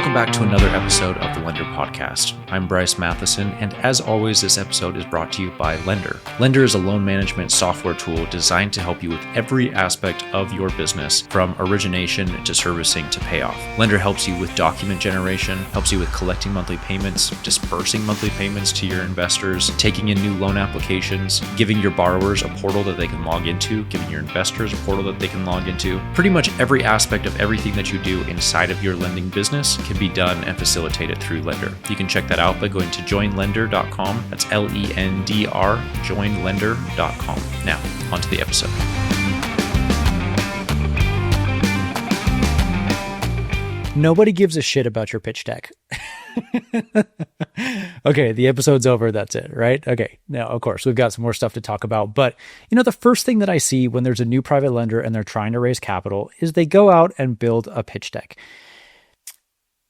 Welcome back to another episode of the Lender Podcast. I'm Bryce Matheson, and as always, this episode is brought to you by Lender. Lender is a loan management software tool designed to help you with every aspect of your business, from origination to servicing to payoff. Lender helps you with document generation, helps you with collecting monthly payments, dispersing monthly payments to your investors, taking in new loan applications, giving your borrowers a portal that they can log into, giving your investors a portal that they can log into. Pretty much every aspect of everything that you do inside of your lending business can be done and facilitated through Lender. You can check that out by going to joinlender.com. That's LENDR, joinlender.com. Now, on to the episode. Nobody gives a shit about your pitch deck. Okay, the episode's over. That's it, right? Okay. Now, of course, we've got some more stuff to talk about. But, the first thing that I see when there's a new private lender and they're trying to raise capital is they go out and build a pitch deck.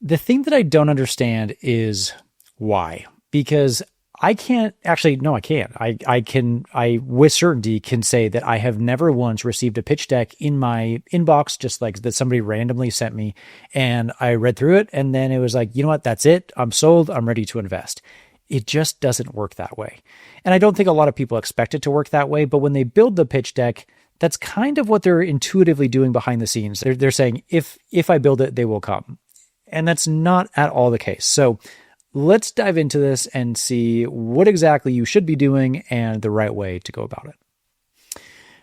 The thing that I don't understand is why. Because I can't actually, no, I can't. I with certainty can say that I have never once received a pitch deck in my inbox, just like that somebody randomly sent me, and I read through it, and then it was like, you know what, that's it. I'm sold. I'm ready to invest. It just doesn't work that way. And I don't think a lot of people expect it to work that way, but when they build the pitch deck, that's kind of what they're intuitively doing behind the scenes. They're saying, if I build it, they will come. And that's not at all the case. So let's dive into this and see what exactly you should be doing and the right way to go about it.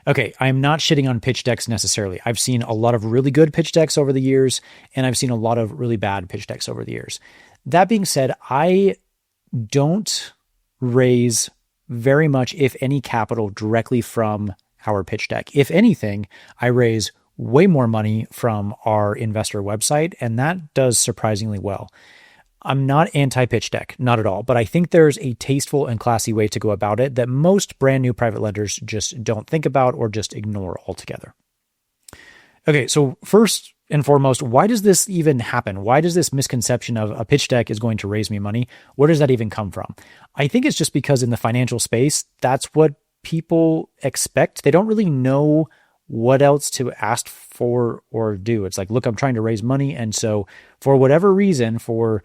Okay, I'm not shitting on pitch decks necessarily. I've seen a lot of really good pitch decks over the years, and I've seen a lot of really bad pitch decks over the years. That being said, I don't raise very much, if any, capital directly from our pitch deck. If anything, I raise way more money from our investor website, and that does surprisingly well. I'm not anti-pitch deck, not at all, but I think there's a tasteful and classy way to go about it that most brand new private lenders just don't think about or just ignore altogether. Okay, so first and foremost, why does this even happen? Why does this misconception of a pitch deck is going to raise me money? Where does that even come from? I think it's just because in the financial space, that's what people expect. They don't really know what else to ask for or do. It's like, look, I'm trying to raise money. And so for whatever reason, for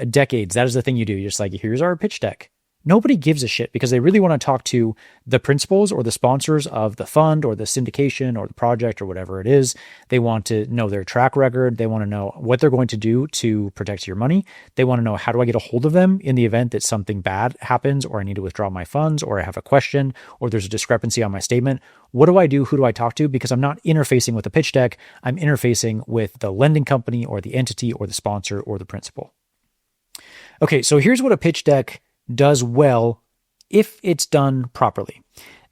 decades, that is the thing you do. You're just like, here's our pitch deck. Nobody gives a shit because they really want to talk to the principals or the sponsors of the fund or the syndication or the project or whatever it is. They want to know their track record. They want to know what they're going to do to protect your money. They want to know, how do I get a hold of them in the event that something bad happens, or I need to withdraw my funds, or I have a question, or there's a discrepancy on my statement. What do I do? Who do I talk to? Because I'm not interfacing with a pitch deck. I'm interfacing with the lending company or the entity or the sponsor or the principal. Okay, so here's what a pitch deck does well if it's done properly.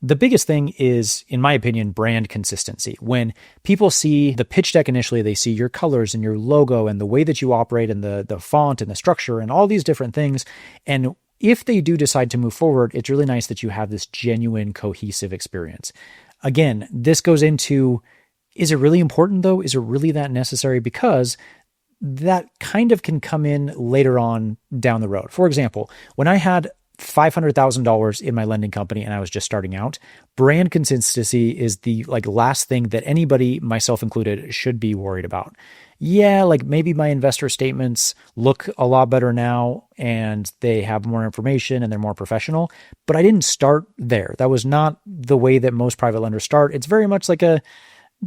The biggest thing is, in my opinion, brand consistency. When people see the pitch deck initially, they see your colors and your logo and the way that you operate and the font and the structure and all these different things. And if they do decide to move forward, it's really nice that you have this genuine, cohesive experience. Again, this goes into, is it really important though? Is it really that necessary? Because that kind of can come in later on down the road. For example, when I had $500,000 in my lending company and I was just starting out, brand consistency is the last thing that anybody, myself included, should be worried about. Yeah, maybe my investor statements look a lot better now and they have more information and they're more professional, but I didn't start there. That was not the way that most private lenders start. It's very much like a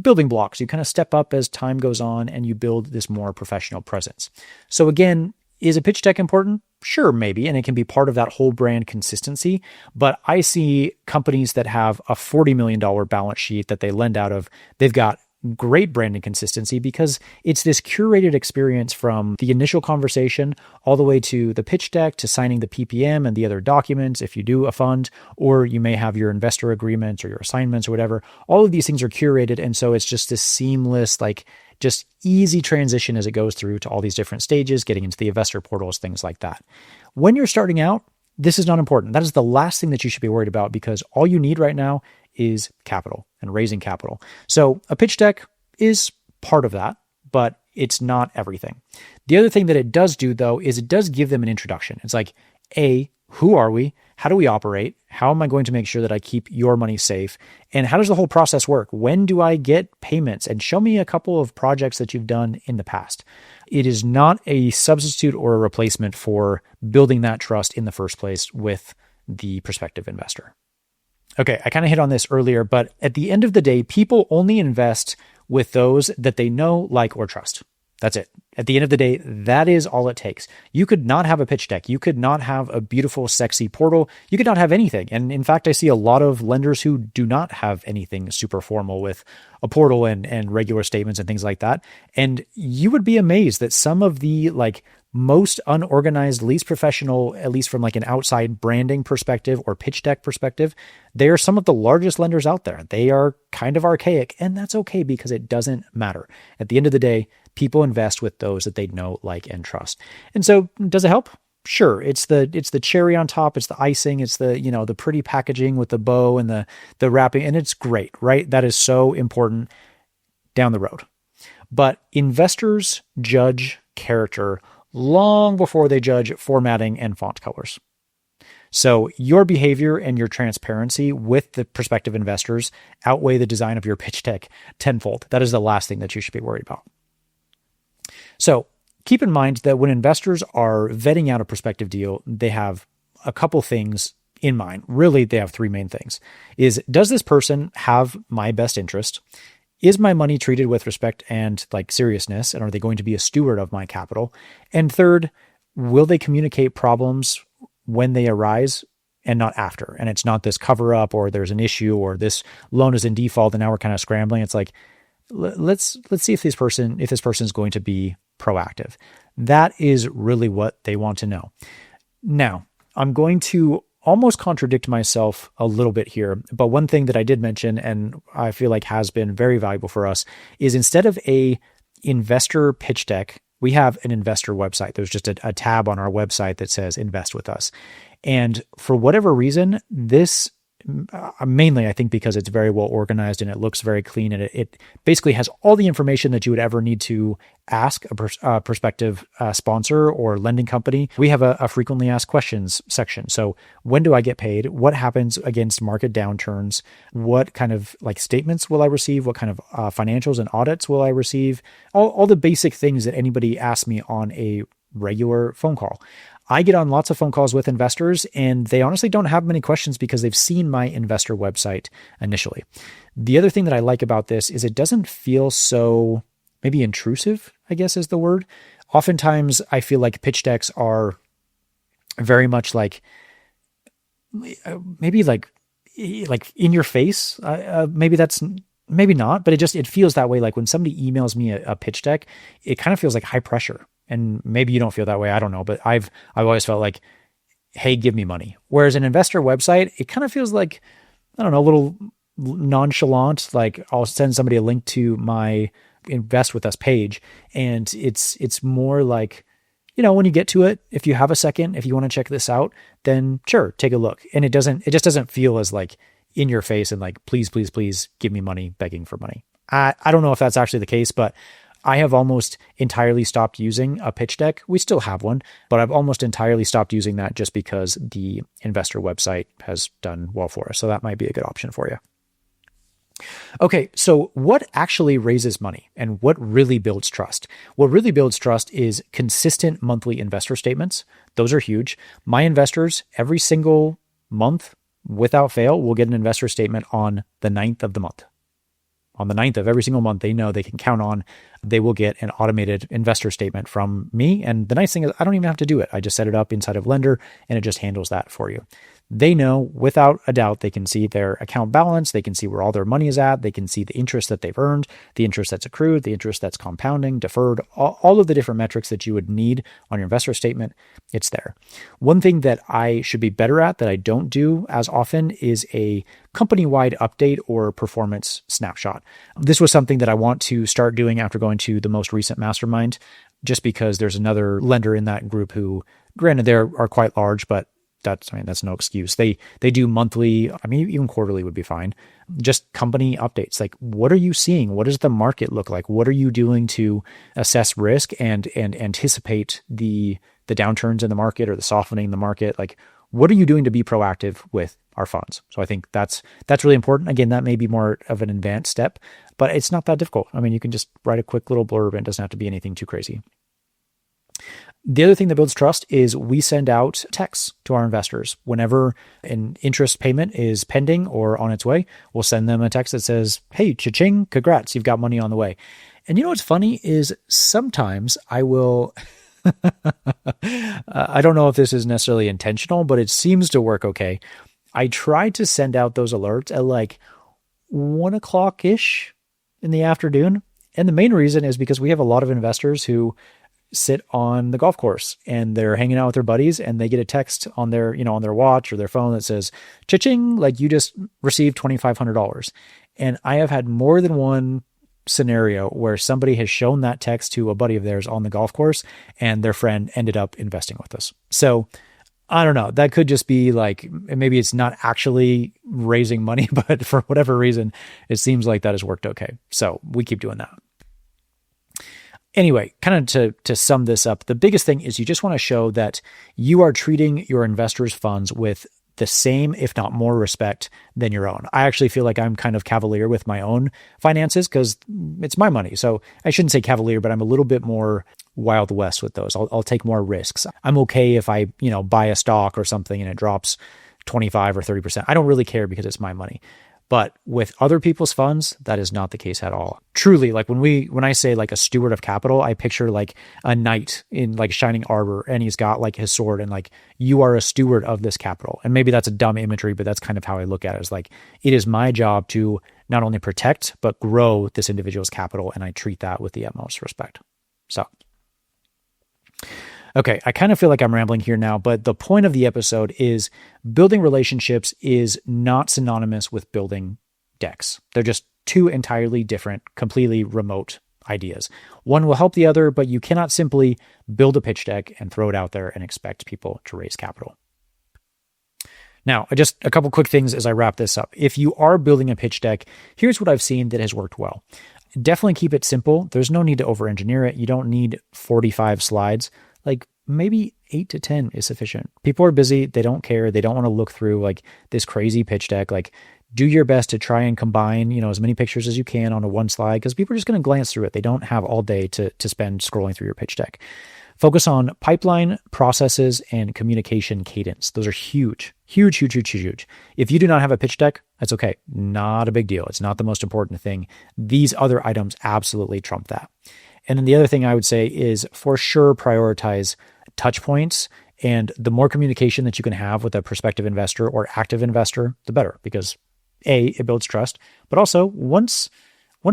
building blocks. You kind of step up as time goes on and you build this more professional presence. So again, is a pitch deck important? Sure, maybe, and it can be part of that whole brand consistency. But I see companies that have a $40 million balance sheet that they lend out of. They've got great branding consistency because it's this curated experience from the initial conversation all the way to the pitch deck, to signing the PPM and the other documents if you do a fund, or you may have your investor agreements or your assignments or whatever. All of these things are curated, and so it's just this seamless, just easy transition as it goes through to all these different stages, getting into the investor portals, things like that. When you're starting out, this is not important. That is the last thing that you should be worried about, because all you need right now is capital and raising capital. So a pitch deck is part of that, but it's not everything. The other thing that it does do, though, is it does give them an introduction. It's like, Who are we? How do we operate? How am I going to make sure that I keep your money safe? And how does the whole process work? When do I get payments? And show me a couple of projects that you've done in the past. It is not a substitute or a replacement for building that trust in the first place with the prospective investor. Okay, I kind of hit on this earlier, but at the end of the day, people only invest with those that they know, like, or trust. That's it. At the end of the day, that is all it takes. You could not have a pitch deck. You could not have a beautiful, sexy portal. You could not have anything. And in fact, I see a lot of lenders who do not have anything super formal with a portal and regular statements and things like that. And you would be amazed that some of the most unorganized, least professional, at least from an outside branding perspective or pitch deck perspective, they are some of the largest lenders out there. They are kind of archaic, and that's okay because it doesn't matter. At the end of the day, people invest with those that they know, like, and trust. And so does it help? Sure. It's the cherry on top. It's the icing. It's the pretty packaging with the bow and the wrapping. And it's great, right? That is so important down the road. But investors judge character long before they judge formatting and font colors. So your behavior and your transparency with the prospective investors outweigh the design of your pitch deck tenfold. That is the last thing that you should be worried about. So keep in mind that when investors are vetting out a prospective deal, they have a couple things in mind. Really, they have three main things. Does this person have my best interest? Is my money treated with respect and seriousness? And are they going to be a steward of my capital? And third, will they communicate problems when they arise and not after? And it's not this cover up or there's an issue or this loan is in default and now we're kind of scrambling. It's let's see if this person is going to be proactive. That is really what they want to know. Now, I'm going to almost contradict myself a little bit here, but one thing that I did mention and I feel like has been very valuable for us is instead of a investor pitch deck, we have an investor website. There's just a tab on our website that says invest with us. And for whatever reason, this mainly, I think because it's very well organized and it looks very clean and it basically has all the information that you would ever need to ask a prospective sponsor or lending company. We have a frequently asked questions section. So when do I get paid? What happens against market downturns? What kind of statements will I receive? What kind of financials and audits will I receive? All the basic things that anybody asks me on a regular phone call. I get on lots of phone calls with investors and they honestly don't have many questions because they've seen my investor website initially. The other thing that I like about this is it doesn't feel so maybe intrusive, I guess is the word. Oftentimes I feel like pitch decks are very much maybe in your face. Maybe not, but it feels that way. When somebody emails me a pitch deck, it kind of feels like high pressure. And maybe you don't feel that way. I don't know, but I've always felt like, hey, give me money. Whereas an investor website, it kind of feels like, I don't know, a little nonchalant. I'll send somebody a link to my Invest With Us page. And it's more when you get to it, if you have a second, if you want to check this out, then sure, take a look. And it just doesn't feel as in your face and please, please, please give me money, begging for money. I don't know if that's actually the case, but I have almost entirely stopped using a pitch deck. We still have one, but I've almost entirely stopped using that just because the investor website has done well for us. So that might be a good option for you. Okay, so what actually raises money and what really builds trust? What really builds trust is consistent monthly investor statements. Those are huge. My investors, every single month, without fail, will get an investor statement on the 9th of the month. On the 9th of every single month, they know they can count on, they will get an automated investor statement from me. And the nice thing is I don't even have to do it. I just set it up inside of Lender and it just handles that for you. They know without a doubt, they can see their account balance. They can see where all their money is at. They can see the interest that they've earned, the interest that's accrued, the interest that's compounding, deferred, all of the different metrics that you would need on your investor statement. It's there. One thing that I should be better at that I don't do as often is a company-wide update or performance snapshot. This was something that I want to start doing after going to the most recent mastermind, just because there's another lender in that group who, granted, they are quite large, but that's no excuse. They do monthly, even quarterly would be fine. Just company updates. What are you seeing? What does the market look like? What are you doing to assess risk and anticipate the the downturns in the market or the softening in the market. Like, what are you doing to be proactive with our funds? So I think that's really important. Again, that may be more of an advanced step, but it's not that difficult. I mean, you can just write a quick little blurb and it doesn't have to be anything too crazy. The other thing that builds trust is we send out texts to our investors. Whenever an interest payment is pending or on its way, we'll send them a text that says, hey, cha-ching, congrats, you've got money on the way. And you know what's funny is sometimes I will, I don't know if this is necessarily intentional, but it seems to work okay. I try to send out those alerts at like 1 o'clock-ish in the afternoon. And the main reason is because we have a lot of investors who sit on the golf course and they're hanging out with their buddies and they get a text on their, on their watch or their phone that says, cha-ching, like you just received $2,500. And I have had more than one scenario where somebody has shown that text to a buddy of theirs on the golf course and their friend ended up investing with us. So I don't know, that could just be like, maybe it's not actually raising money, but for whatever reason, it seems like that has worked okay. So we keep doing that. Anyway, kind of to sum this up, the biggest thing is you just want to show that you are treating your investors' funds with the same, if not more respect than your own. I actually feel like I'm kind of cavalier with my own finances because it's my money. So I shouldn't say cavalier, but I'm a little bit more Wild West with those. I'll take more risks. I'm okay if I, buy a stock or something and it drops 25 or 30%. I don't really care because it's my money. But with other people's funds, that is not the case at all. Truly, like when I say like a steward of capital, I picture like a knight in like shining armor and he's got like his sword and like you are a steward of this capital. And maybe that's a dumb imagery, but that's kind of how I look at it. It's like it is my job to not only protect, but grow this individual's capital. And I treat that with the utmost respect. So, okay, I kind of feel like I'm rambling here now, but the point of the episode is building relationships is not synonymous with building decks. They're just two entirely different, completely remote ideas. One will help the other, but you cannot simply build a pitch deck and throw it out there and expect people to raise capital. Now, just a couple quick things as I wrap this up. If you are building a pitch deck, here's what I've seen that has worked well. Definitely keep it simple. There's no need to over-engineer it. You don't need 45 slides. Like maybe 8 to 10 is sufficient. People are busy. They don't care. They don't want to look through like this crazy pitch deck. Like do your best to try and combine, as many pictures as you can on a one slide because people are just going to glance through it. They don't have all day to spend scrolling through your pitch deck. Focus on pipeline, processes, and communication cadence. Those are huge, huge, huge, huge, huge, huge. If you do not have a pitch deck, that's okay. Not a big deal. It's not the most important thing. These other items absolutely trump that. And then the other thing I would say is for sure prioritize touch points. And the more communication that you can have with a prospective investor or active investor, the better, because A, it builds trust, but also once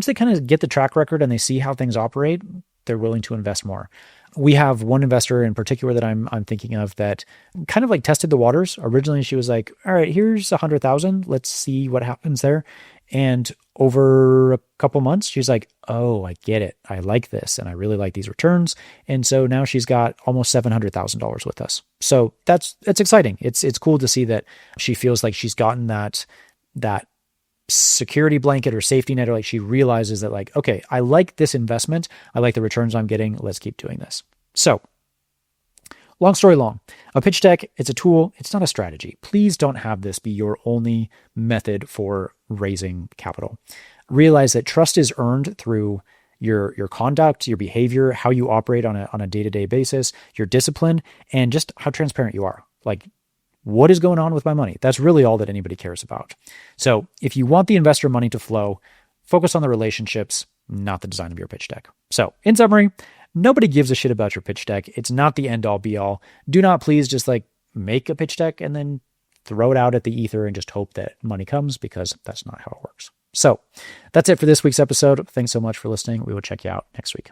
they kind of get the track record and they see how things operate, they're willing to invest more. We have one investor in particular that I'm thinking of that kind of like tested the waters. Originally, she was like, all right, here's 100,000. Let's see what happens there. And over a couple months, she's like, oh, I get it. I like this. And I really like these returns. And so now she's got almost $700,000 with us. So that's exciting. It's cool to see that she feels like she's gotten that security blanket or safety net, or like she realizes that like, okay, I like this investment. I like the returns I'm getting. Let's keep doing this. So long story long, a pitch deck, it's a tool. It's not a strategy. Please don't have this be your only method for raising capital. Realize that trust is earned through your conduct, your behavior, how you operate on a day-to-day basis, your discipline, and just how transparent you are. Like, what is going on with my money? That's really all that anybody cares about. So if you want the investor money to flow, focus on the relationships, not the design of your pitch deck. So in summary, nobody gives a shit about your pitch deck. It's not the end all be all. Do not please just like make a pitch deck and then throw it out at the ether and just hope that money comes, because that's not how it works. So that's it for this week's episode. Thanks so much for listening. We will check you out next week.